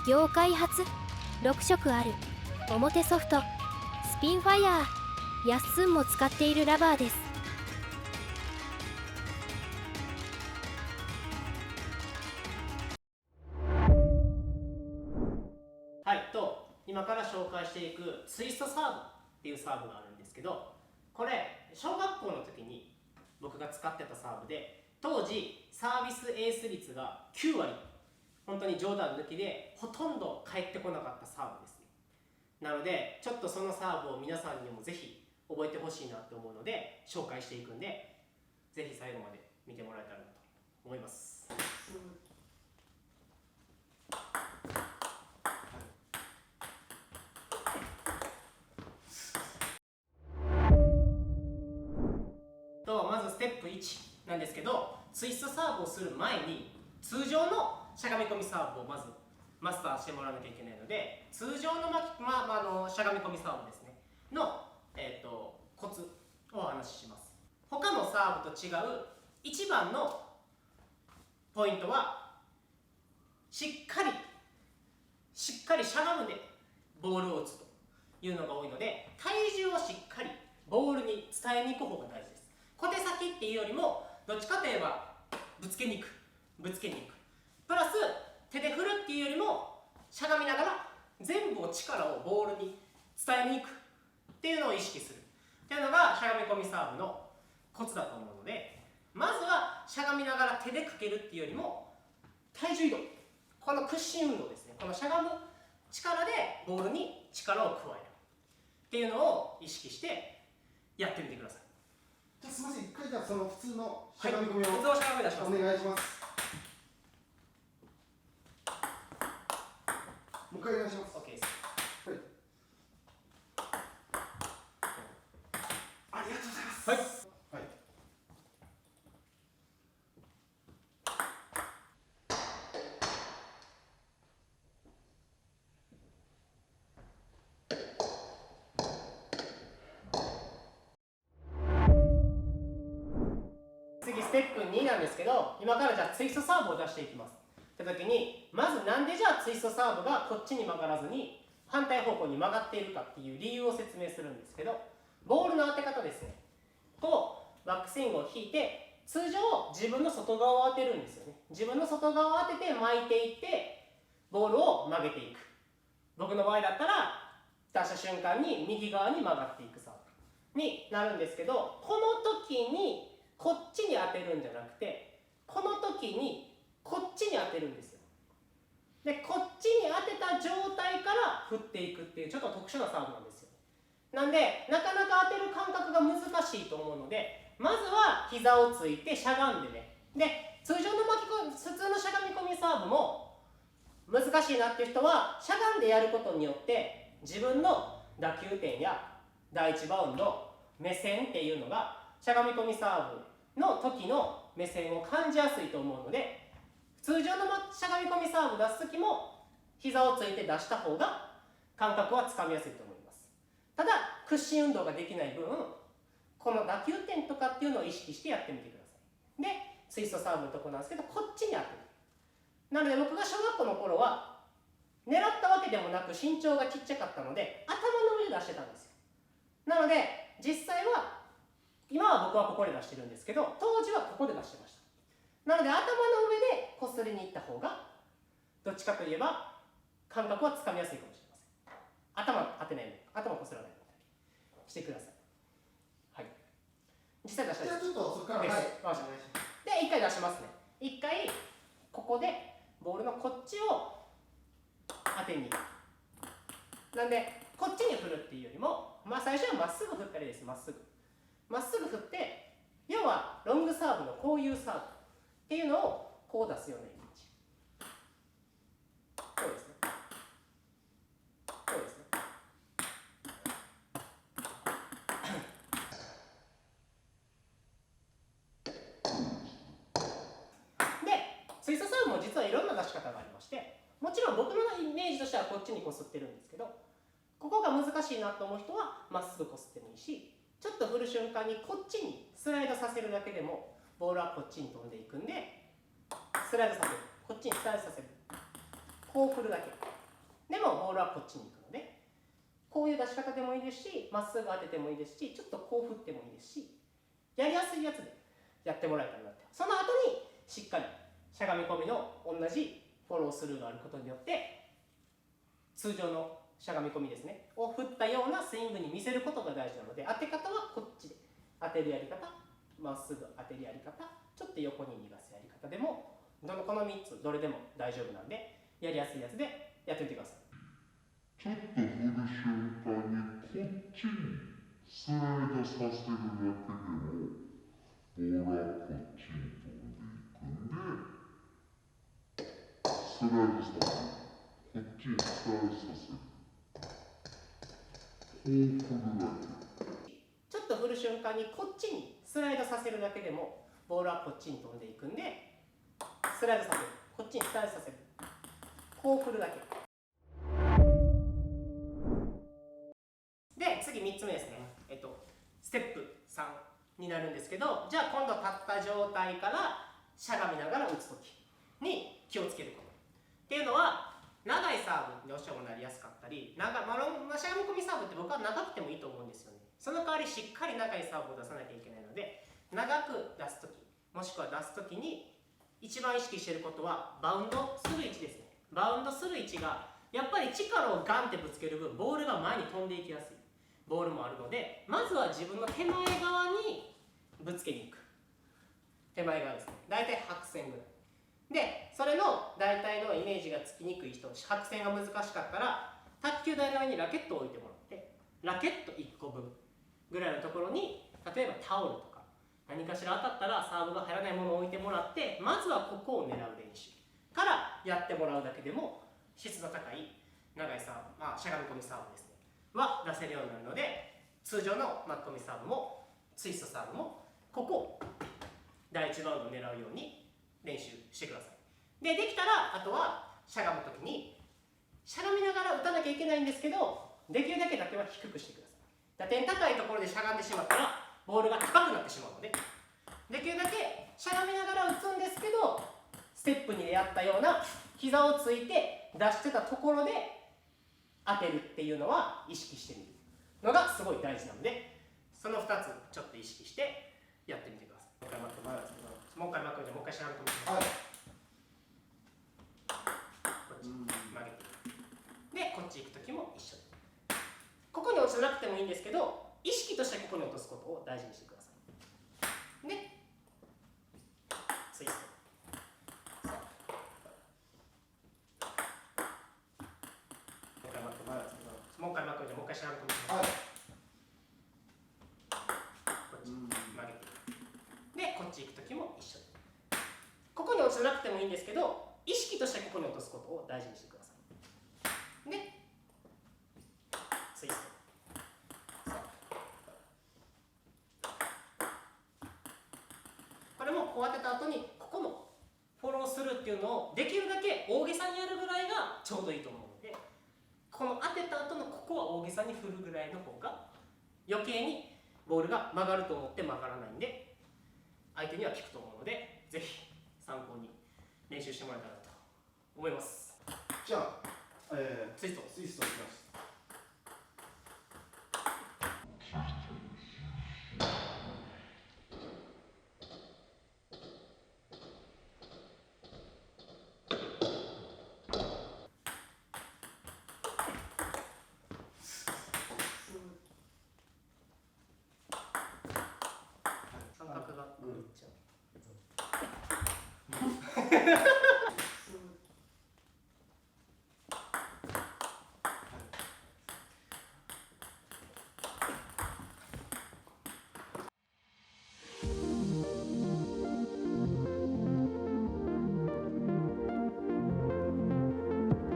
業界初6色ある表ソフトスピンファイヤーやっすんも使っているラバーです。今から紹介していくツイストサーブっていうサーブがあるんですけど、これ小学校の時に僕が使ってたサーブで、当時サービスエース率が9割、本当に冗談抜きでほとんど返ってこなかったサーブですね。なのでちょっとそのサーブを皆さんにもぜひ覚えてほしいなと思うので紹介していくんで、ぜひ最後まで見てもらえたらなと思います。まずステップ1なんですけど、ツイストサーブをする前に通常のしゃがみ込みサーブをまずマスターしてもらわなきゃいけないので、通常のしゃがみ込みサーブですねの、コツをお話しします。他のサーブと違う一番のポイントは、しっかりしゃがむでボールを打つというのが多いので、体重をしっかりボールに伝えに行く方が大事です。小手先っていうよりもどっちかといえばぶつけに行くプラス手で振るっていうよりもしゃがみながら全部の力をボールに伝えに行くっていうのを意識するっていうのがしゃがみ込みサーブのコツだと思うので、まずはしゃがみながら手でかけるっていうよりも体重移動、この屈伸運動ですね、このしゃがむ力でボールに力を加えるっていうのを意識してやってみてください。じゃあすみません、一回じゃあその普通のしゃがみ込みを、普通のしゃがみ出します。お願いします。もう一回お願いします。 OK です。はい、ありがとうございます。はい、はい、次ステップ2なんですけど、今からじゃあツイストサーブを出していきますって時に、まずなんでじゃあツイストサーブがこっちに曲がらずに反対方向に曲がっているかっていう理由を説明するんですけど、ボールの当て方ですね。バックスイングを引いて、通常自分の外側を当てるんですよね。自分の外側を当てて巻いていってボールを曲げていく。僕の場合だったら出した瞬間に右側に曲がっていくサーブになるんですけど、この時にこっちに当てるんじゃなくて、この時にこっちに当てるんですよ。でこっちに当てた状態から振っていくっていうちょっと特殊なサーブなんですよ。なんでなかなか当てる感覚が難しいと思うので、まずは膝をついてしゃがんでね。で通常の普通のしゃがみ込みサーブも難しいなっていう人はしゃがんでやることによって自分の打球点や第1バウンド、目線っていうのがしゃがみ込みサーブの時の目線を感じやすいと思うので、通常のしゃがみ込みサーブ出す時も膝をついて出した方が感覚はつかみやすいと思います。ただ屈伸運動ができない分、この打球点とかっていうのを意識してやってみてください。でツイストサーブのところなんですけど、こっちに当てる。なので僕が小学校の頃は狙ったわけでもなく身長がちっちゃかったので頭の上で出してたんですよ。なので実際は今は僕はここで出してるんですけど、当時はここで出してました。なので頭の上でこすりに行った方がどっちかといえば感覚はつかみやすいかもしれません。頭当てないで、頭こすらないでしてください。はい、実際出したいです。じゃあちょっとそこから、はい、わかりました。で一回出しますね。一回ここでボールのこっちを当てに行く。なんでこっちに振るっていうよりも、最初はまっすぐ振ったらいいです。まっすぐ振って、要はロングサーブのこういうサーブっていうのをこう出すようなイメージ。こうですね。こうですね。でツイストサーブも実はいろんな出し方がありまして、もちろん僕のイメージとしてはこっちにこすってるんですけど、ここが難しいなと思う人はまっすぐこすってもいいし、ちょっと振る瞬間にこっちにスライドさせるだけでもボールはこっちに飛んでいくんで、スライドさせる、こっちにスライドさせるっこう振るだけでもボールはこっちに行くので、こういう出し方でもいいですし、まっすぐ当ててもいいですし、ちょっとこう振ってもいいですし、やりやすいやつでやってもらえたらなって。その後にしっかりしゃがみ込みの同じフォロースルーがあることによって、通常のしゃがみ込みですねを振ったようなスイングに見せることが大事なので、当て方はこっちで当てるやり方、まっすぐ当てるやり方、ちょっと横に逃がすやり方でも、この3つどれでも大丈夫なんで、やりやすいやつでやってみてください。ちょっと振る瞬間にこっちにスライドさせるだけでもボールはこっちに飛んでいくんで、スライドさせる、こっちにスライドさせる、こう振るだけ。ちょっと振る瞬間にこっちにスライドさせるだけでもボールはこっちに飛んでいくんで、スライドさせる、こっちにスライドさせる、こう振るだけで、次3つ目ですね、ステップ3になるんですけど、じゃあ今度立った状態からしゃがみながら打つときに気をつけることっていうのは、長いサーブにどうしてもなりやすかったり、しゃがみ込みサーブって僕は長くてもいいと思うんですよね。その代わりしっかり長いサーブを出さなきゃいけないので、長く出すときもしくは出すときに一番意識していることはバウンドする位置ですね。バウンドする位置がやっぱり力をガンってぶつける分、ボールが前に飛んでいきやすいボールもあるので、まずは自分の手前側にぶつけに行く。手前側ですね。だいたい白線ぐらいで、それの大体のイメージがつきにくい人、白線が難しかったら卓球台の上にラケットを置いてもらって、ラケット1個分ぐらいのところに例えばタオルとか何かしら当たったらサーブが入らないものを置いてもらって、まずはここを狙う練習からやってもらうだけでも質の高い長いサーブ、しゃがみ込みサーブですねは出せるようになるので、通常の巻き込みサーブもツイストサーブもここを第1バウンドを狙うように練習してください。で、できたらあとはしゃがむときにしゃがみながら打たなきゃいけないんですけど、できるだけ打点は低くしてください。打点高いところでしゃがんでしまったらボールが高くなってしまうので、できるだけしゃがみながら打つんですけど、ステップにやったような膝をついて出してたところで当てるっていうのは意識してみるのがすごい大事なので、その2つちょっと意識してやってみてください。もう一回巻くんですけど、もう一回巻くんでもう一回しゃがみ込みます。はい。こっち曲げてで、こっち行く時も一緒で、ここに落ちなくてもいいんですけど、意識としてここに落とすことを大事にしてください。で、ツイスト。もう一回巻くんでもう一回しゃがみ込みます。はい。こっち曲げてで、こっち行く時も一緒で、ここに落ちなくてもいいんですけど、意識としてここに落とすことを大事にしてください。で、ツイスト。これもこう当てた後にここのフォローするっていうのをできるだけ大げさにやるぐらいがちょうどいいと思うので、この当てた後のここは大げさに振るぐらいの方が余計にボールが曲がると思って曲がらないんで、相手には効くと思うので、ぜひ参考に練習してもらえたらと思います。じゃあ、ツイスト。ツイストいきます。感覚が狂っちゃう。